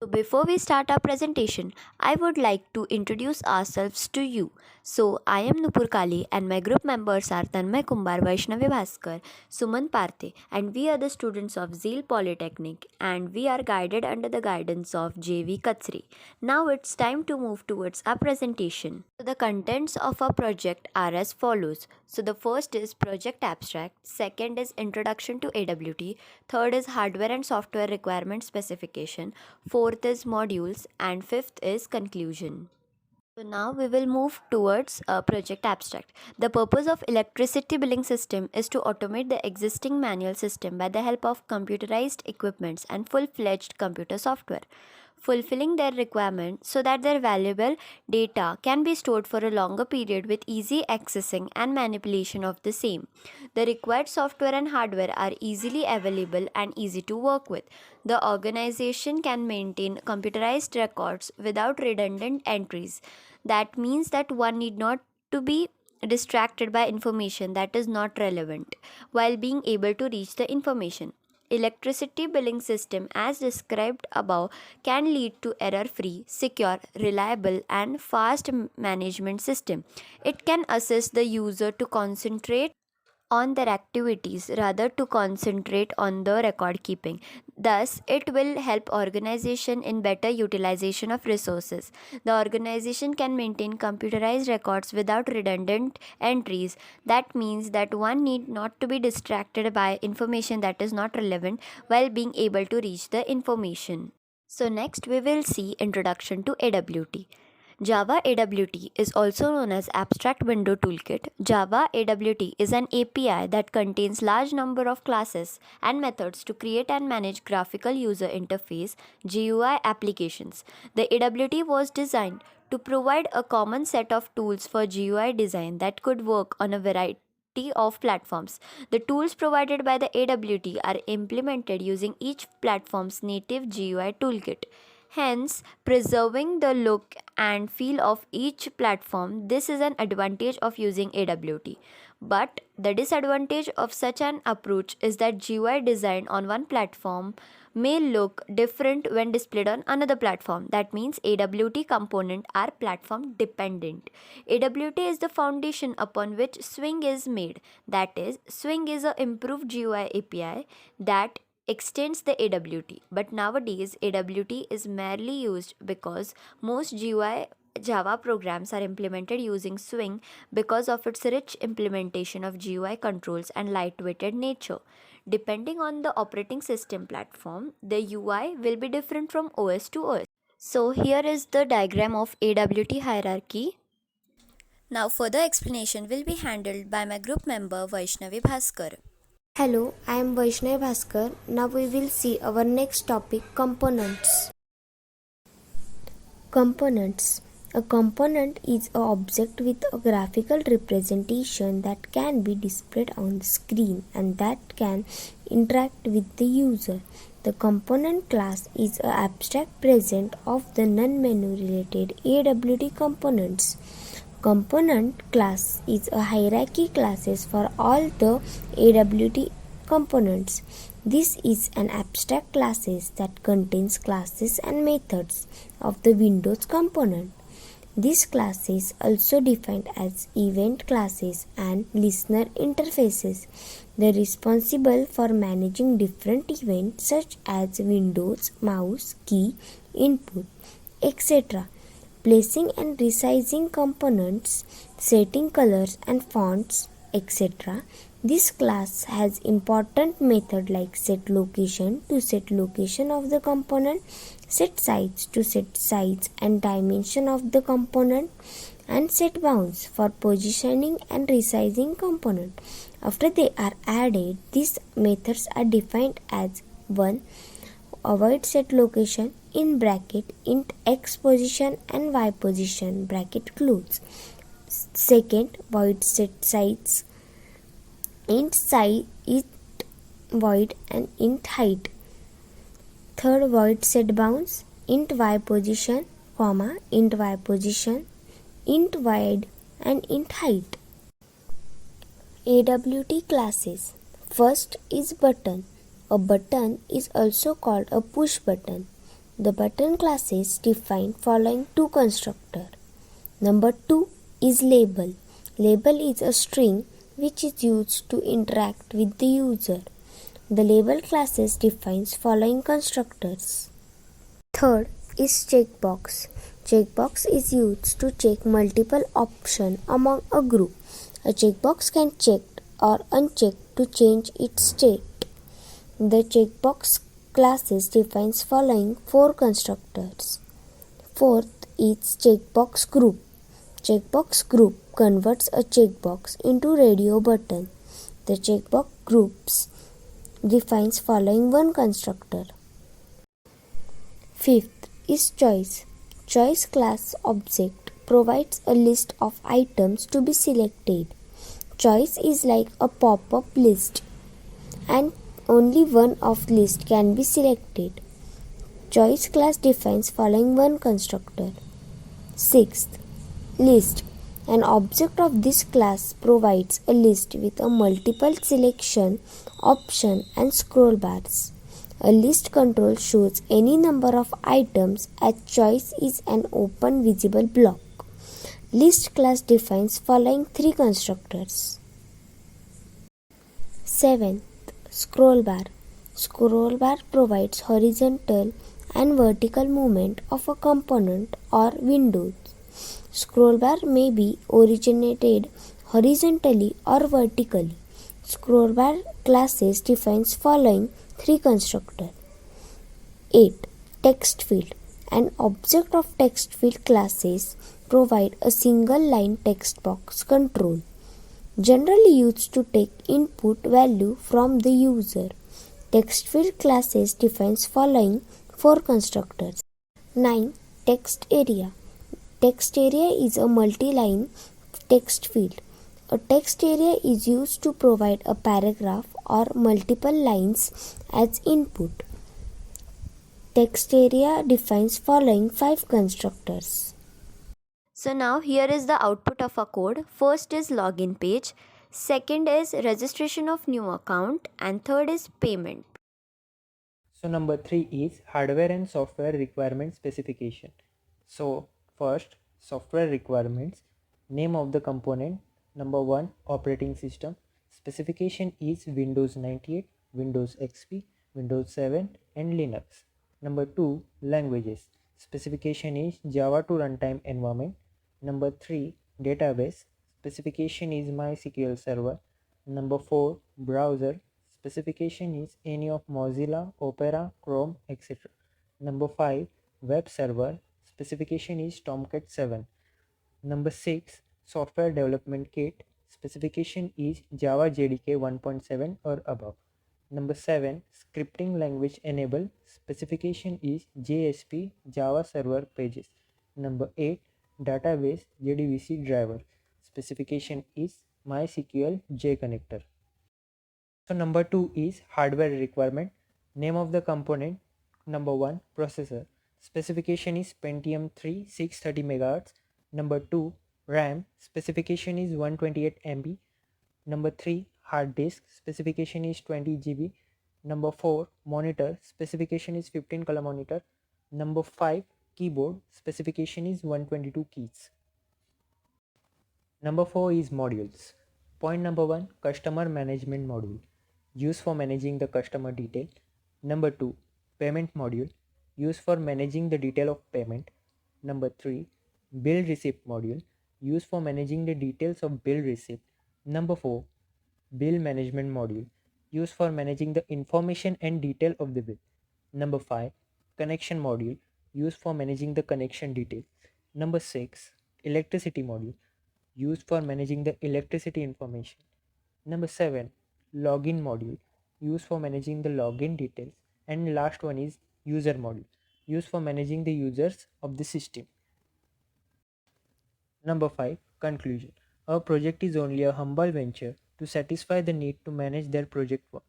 So before we start our presentation, I would like to introduce ourselves to you. So I am Nupur Kali and my group members are Tanmay Kumbar, Vaishnavi Bhaskar, Suman Parthe, and we are the students of Zeal Polytechnic and we are guided under the guidance of JV Katsri. Now it's time to move towards our presentation. So the contents of our project are as follows. So the first is project abstract, second is introduction to AWT, third is hardware and software requirement specification, fourth is modules, and fifth is conclusion. So now we will move towards project abstract. The purpose of electricity billing system is to automate the existing manual system by the help of computerized equipments and full-fledged computer software, fulfilling their requirement so that their valuable data can be stored for a longer period with easy accessing and manipulation of the same. The required software and hardware are easily available and easy to work with. The organization can maintain computerized records without redundant entries. That means that one need not to be distracted by information that is not relevant while being able to reach the information. Electricity billing system as described above can lead to error-free, secure, reliable and fast management system. It can assist the user to concentrate on their activities rather to concentrate on the record keeping. Thus, it will help organization in better utilization of resources. The organization can maintain computerized records without redundant entries. That means that one need not to be distracted by information that is not relevant while being able to reach the information. So next we will see introduction to AWT. Java AWT is also known as Abstract Window Toolkit. Java AWT is an API that contains large number of classes and methods to create and manage graphical user interface GUI applications. The AWT was designed to provide a common set of tools for GUI design that could work on a variety of platforms. The tools provided by the AWT are implemented using each platform's native GUI toolkit, hence preserving the look and feel of each platform. This is an advantage of using AWT. But the disadvantage of such an approach is that GUI design on one platform may look different when displayed on another platform. That means AWT components are platform dependent. AWT is the foundation upon which Swing is made. That is, Swing is an improved GUI API that extends the AWT. But nowadays, AWT is merely used because most GUI Java programs are implemented using Swing because of its rich implementation of GUI controls and lightweighted nature. Depending on the operating system platform, the UI will be different from OS to OS. So here is the diagram of AWT hierarchy. Now further explanation will be handled by my group member Vaishnavi Bhaskar. Hello, I am Vaishnav Bhaskar. Now we will see our next topic, components. Components. A component is an object with a graphical representation that can be displayed on the screen and that can interact with the user. The component class is an abstract present of the non-menu related AWT components. Component class is a hierarchy classes for all the AWT components. This is an abstract classes that contains classes and methods of the Windows component. These classes also defined as event classes and listener interfaces. They are responsible for managing different events such as Windows, mouse, key, input, etc. Placing and resizing components, setting colors and fonts, etc. This class has important method like set location to set location of the component, set size to set size and dimension of the component, and set bounds for positioning and resizing component. After they are added, these methods are defined as 1. Avoid set location in bracket int x position and y position bracket close. Second, void set size int size int void and int height. Third, void set bounds int y position comma int y position int wide and int height. AWT classes. First is button. A button is also called a push button. The button classes define following two constructor. Number 2 is label. Label is a string which is used to interact with the user. The label classes defines following constructors. Third is checkbox. Checkbox is used to check multiple options among a group. A checkbox can checked or unchecked to change its state. The checkbox classes defines following four constructors. Fourth is checkbox group. Checkbox group converts a checkbox into radio button. The checkbox groups defines following one constructor. Fifth is choice. Choice class object provides a list of items to be selected. Choice is like a pop-up list and only one of list can be selected. Choice class defines following one constructor. Sixth, list. An object of this class provides a list with a multiple selection option and scroll bars. A list control shows any number of items as choice is an open visible block. List class defines following three constructors. 7th, scroll bar. Scroll bar provides horizontal and vertical movement of a component or window. Scroll bar may be originated horizontally or vertically. Scroll bar classes defines following three constructors. 8. Text field. An object of text field classes provide a single line text box control, generally used to take input value from the user. Text field classes defines following four constructors. 9. Text area. Text area is a multi-line text field. A text area is used to provide a paragraph or multiple lines as input. Text area defines following five constructors. So now here is the output of a code. First is login page, second is registration of new account, and third is payment. So number 3 is hardware and software requirement specification. So first, software requirements. Name of the component. Number 1, operating system. Specification is Windows 98, Windows XP, Windows 7 and Linux. Number 2, languages. Specification is Java to runtime environment. Number 3, database. Specification is MySQL server. Number 4, browser. Specification is any of Mozilla, Opera, Chrome, etc. Number 5, web server. Specification is Tomcat 7. Number 6, software development kit. Specification is Java JDK 1.7 or above. Number 7, scripting language enable. Specification is JSP Java server pages. Number 8, database JDBC driver. Specification is MySQL JConnector. So number 2 is hardware requirement. Name of the component. Number 1, processor. Specification is Pentium 3 630 MHz. Number 2, RAM. Specification is 128 MB. Number 3, hard disk. Specification is 20 GB. Number 4, monitor. Specification is 15 color monitor. Number 5, keyboard. Specification is 122 keys. Number 4 is modules. Point number 1, customer management module, used for managing the customer detail. Number 2, payment module, used for managing the detail of payment. Number 3, bill receipt module, used for managing the details of bill receipt. Number 4, bill management module, used for managing the information and detail of the bill. Number 5, connection module, used for managing the connection detail. Number 6, electricity module, used for managing the electricity information. Number 7, login module, used for managing the login details. And last one is user module, used for managing the users of the system. Number 5, conclusion. Our project is only a humble venture to satisfy the need to manage their project work.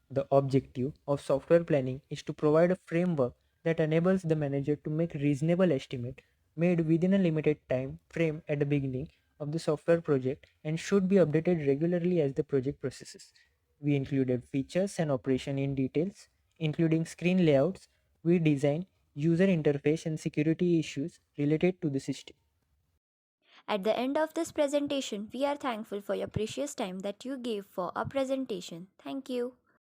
The objective of software planning is to provide a framework that enables the manager to make reasonable estimate made within a limited time frame at the beginning of the software project and should be updated regularly as the project processes. We included features and operation in details, including screen layouts. We design user interface and security issues related to the system. At the end of this presentation, we are thankful for your precious time that you gave for our presentation. Thank you.